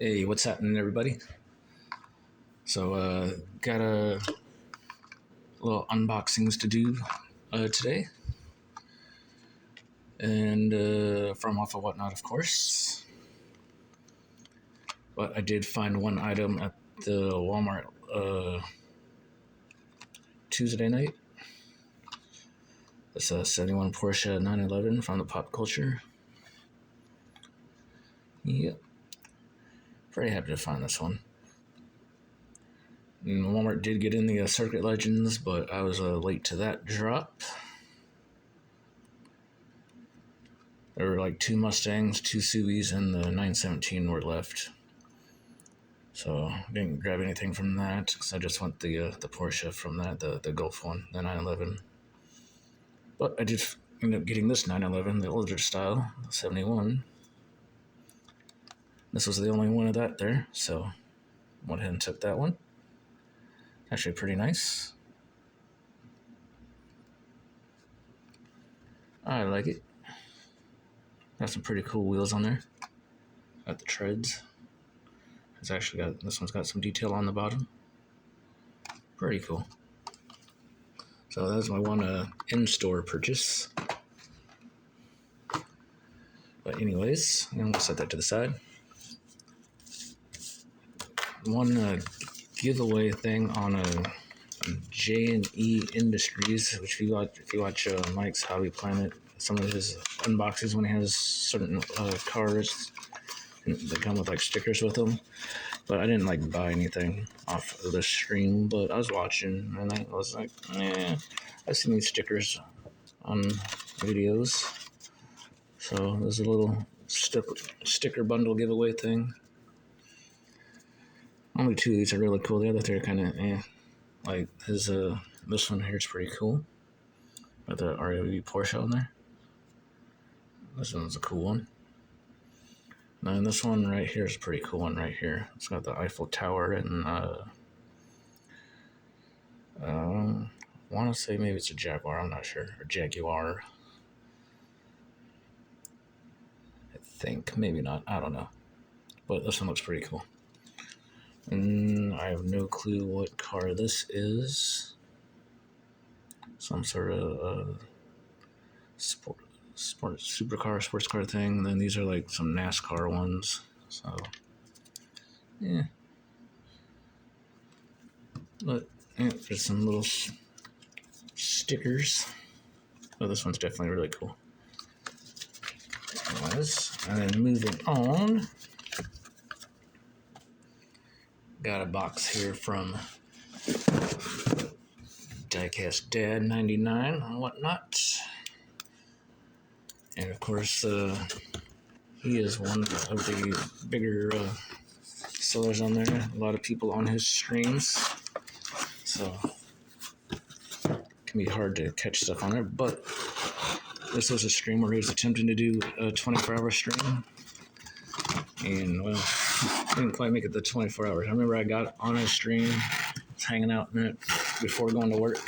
Hey, what's happening, everybody? So, got a little unboxings to do today, and from off of Whatnot, of course. But I did find one item at the Walmart Tuesday night. It's a 71 Porsche 911 from the Pop Culture. Yep, pretty happy to find this one. And Walmart did get in the Circuit Legends, but I was late to that drop. There were like two Mustangs, two Subies, and the 917 were left. So I didn't grab anything from that because I just want the Porsche from that, the Golf one, the 911. But I did end up getting this 911, the older style, the 71. This was the only one of that there, so went ahead and took that one. Actually pretty nice. I like it. Got some pretty cool wheels on there. Got the treads. It's actually got, this one's got some detail on the bottom. Pretty cool. So that's my one in-store purchase. But anyways, I'm gonna set that to the side. One giveaway thing on a J&E Industries, which if you watch Mike's Hobby Planet, some of his unboxings when he has certain cars, and they come with like stickers with them. But I didn't like buy anything off of the stream, but I was watching and I was like, I've seen these stickers on videos. So there's a little sticker bundle giveaway thing. Only two of these are really cool. The other three are kind of like his this one here is pretty cool. Got the RAV Porsche on there. This one's a cool one. And this one right here is a pretty cool one right here. It's got the Eiffel Tower and I want to say maybe it's a Jaguar. I'm not sure. Or Jaguar. I think. Maybe not. I don't know. But this one looks pretty cool. And I have no clue what car this is. Some sort of sports car thing. And then these are like some NASCAR ones. So, yeah. But yeah, there's some little stickers. Oh, this one's definitely really cool. And then moving on, got a box here from Diecast Dad 99 and whatnot. And of course, he is one of the bigger sellers on there. A lot of people on his streams. So it can be hard to catch stuff on there. But this was a stream where he was attempting to do a 24-hour stream. And, well, didn't quite make it the 24 hours. I remember I got on his stream, was hanging out a minute before going to work.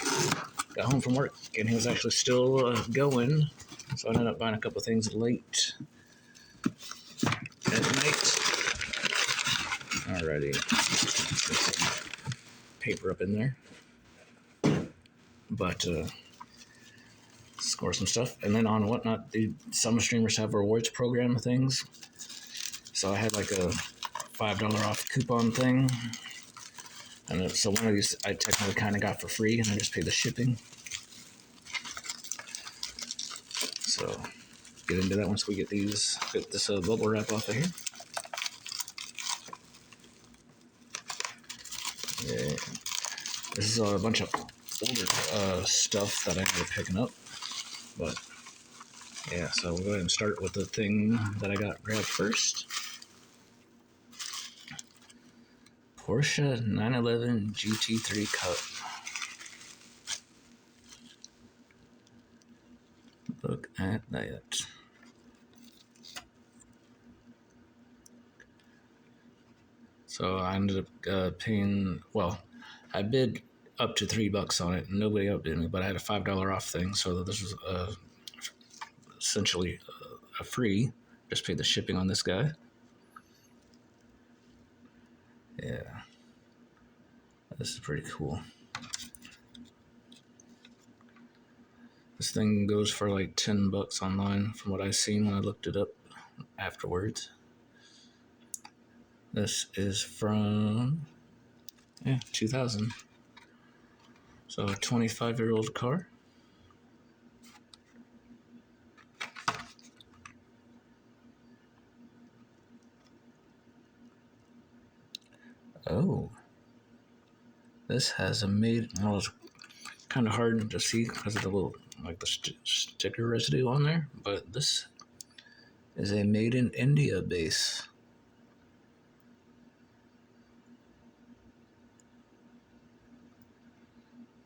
Got home from work, and he was actually still going. So I ended up buying a couple things late at night. Alrighty. Paper up in there. But, score some stuff. And then on Whatnot, some streamers have rewards program things. So I had like a $5 off coupon thing. And so one of these I technically kind of got for free, and I just paid the shipping. So get into that once we get this bubble wrap off of here. Yeah. This is a bunch of older stuff that I ended up picking up. But yeah, so we'll go ahead and start with the thing that I got grabbed first. Porsche 911 GT3 Cup. Look at that. So I ended up paying, well, I bid up to $3 on it, and nobody outbid me, but I had a $5 off thing, so this was essentially a free. Just paid the shipping on this guy. This is pretty cool. This thing goes for like $10 online from what I seen when I looked it up afterwards. This is from 2000. So a 25-year-old car. Oh, this has a made. Well, it's kind of hard to see because of the little like the sticker residue on there, but this is a made in India base.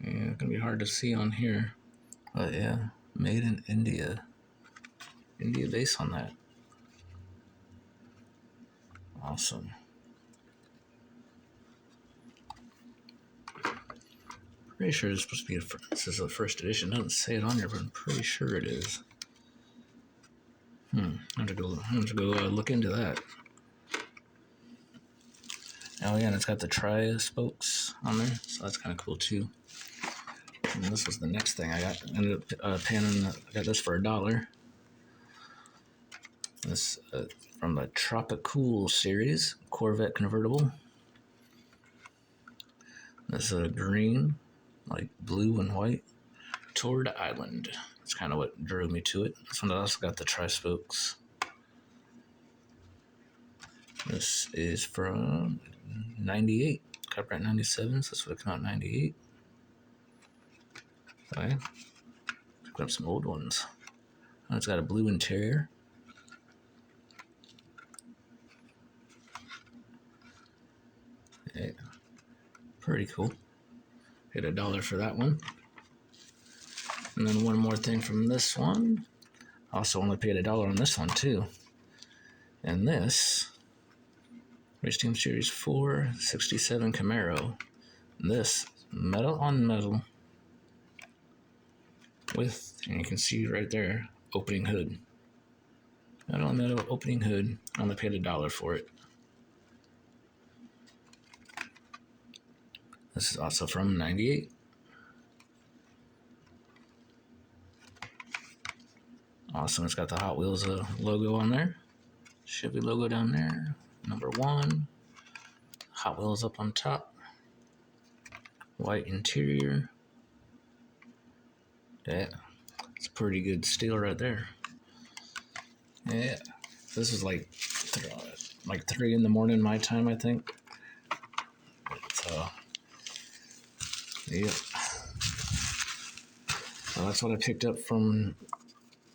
Yeah, it's gonna be hard to see on here, but yeah, made in India. India base on that. Awesome. Pretty sure it's supposed to be this is a first edition. It doesn't say it on here, but I'm pretty sure it is. I have to go look into that. Oh yeah, and it's got the tri-spokes on there, so that's kind of cool too. And this was the next thing I got. Ended up I got this for $1. This from the Tropicool series, Corvette convertible. This is a green, like blue and white, Toward Island. That's kind of what drew me to it. This one also got the tri-spokes. This is from 98, copyright 97, so this would have come out in 98. Okay. Pick up some old ones. Oh, it's got a blue interior. Yeah. Pretty cool. Paid $1 for that one. And then one more thing from this one. Also only paid $1 on this one too. And this Race Team Series 4 67 Camaro. This metal on metal with, and you can see right there, opening hood. Metal on metal opening hood. I only paid $1 for it. This is also from 98. Awesome, it's got the Hot Wheels logo on there. Chevy logo down there. Number 1. Hot Wheels up on top. White interior. Yeah, it's pretty good steel right there. Yeah, this is like 3 in the morning my time, I think. So, yeah. So that's what I picked up from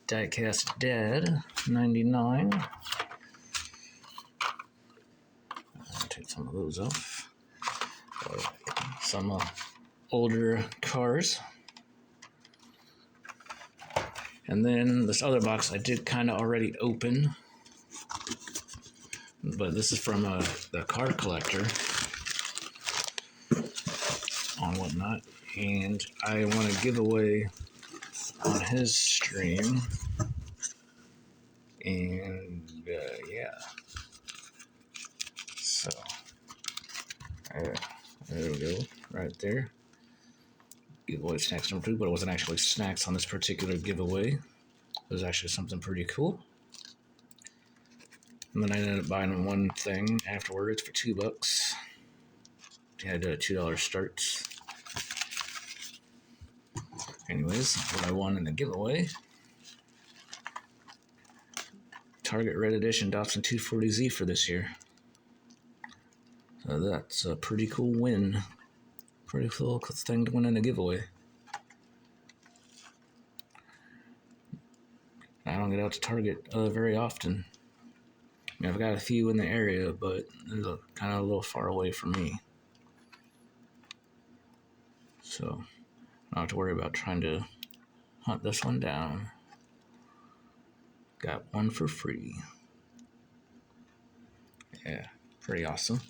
Diecast Dad 99. I'll take some of those off. Some older cars. And then this other box I did kind of already open. But this is from the car collector on whatnot. And I want to give away on his stream. And yeah. So there we go, right there. Giveaway snacks number 2, but it wasn't actually snacks on this particular giveaway. It was actually something pretty cool. And then I ended up buying one thing afterwards for $2. I had $2 starts. Anyways, what I won in the giveaway: Target Red Edition Datsun 240Z for this year. So that's a pretty cool win. Pretty cool thing to win in a giveaway. I don't get out to Target very often. I mean, I've got a few in the area, but they're kind of a little far away from me. So I don't have to worry about trying to hunt this one down. Got one for free. Yeah, pretty awesome.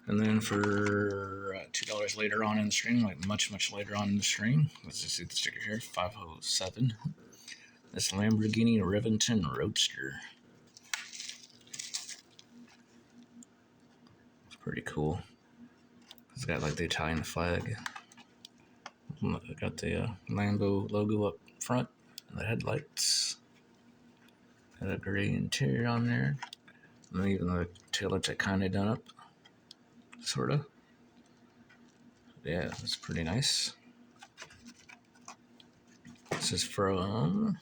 And then for $2 later on in the stream, like much later on in the stream, let's just see the sticker here, 507. This Lamborghini Revington Roadster. It's pretty cool. It's got like the Italian flag. Got the Lambo logo up front. The headlights. Got a gray interior on there. And even the taillights are kind of done up. Sort of. Yeah, that's pretty nice. This is from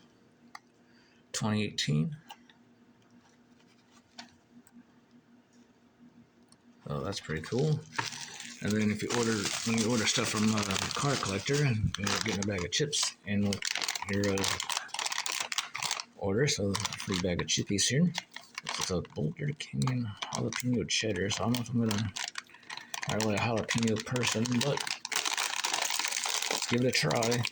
2018. Oh, that's pretty cool. And then if when you order stuff from a car collector, you end up getting a bag of chips in your order. So a free bag of chippies here. This is a Boulder Canyon jalapeno cheddar. So I don't know if I'm not really a jalapeno person, but let's give it a try.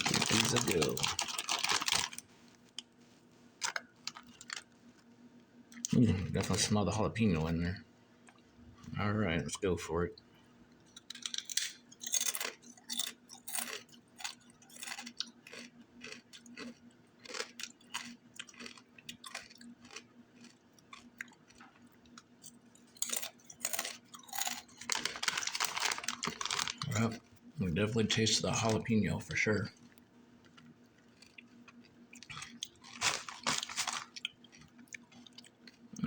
Give these a go. Definitely smell the jalapeno in there. All right, let's go for it. Well, we definitely taste the jalapeno for sure.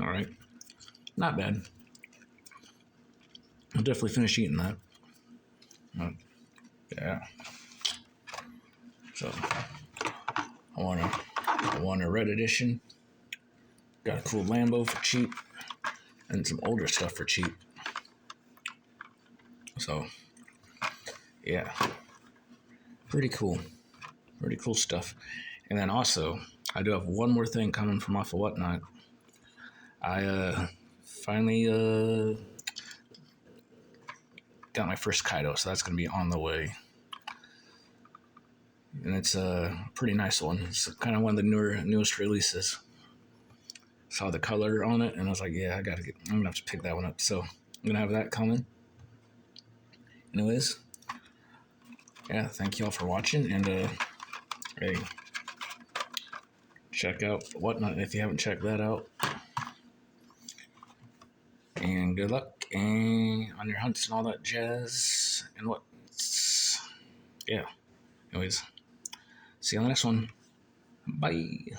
All right, not bad. I'll definitely finish eating that. Yeah. So I want a red edition. Got a cool Lambo for cheap, and some older stuff for cheap. So yeah, pretty cool stuff. And then also, I do have one more thing coming from off of Whatnot. I finally got my first Kaido, so that's gonna be on the way. And it's a pretty nice one. It's kind of one of the newest releases. Saw the color on it, and I was like, yeah, I'm gonna have to pick that one up. So I'm gonna have that coming. Anyways, yeah, thank you all for watching, and hey, check out Whatnot if you haven't checked that out. And good luck and on your hunts and all that jazz and what. Yeah. Anyways, see you on the next one. Bye.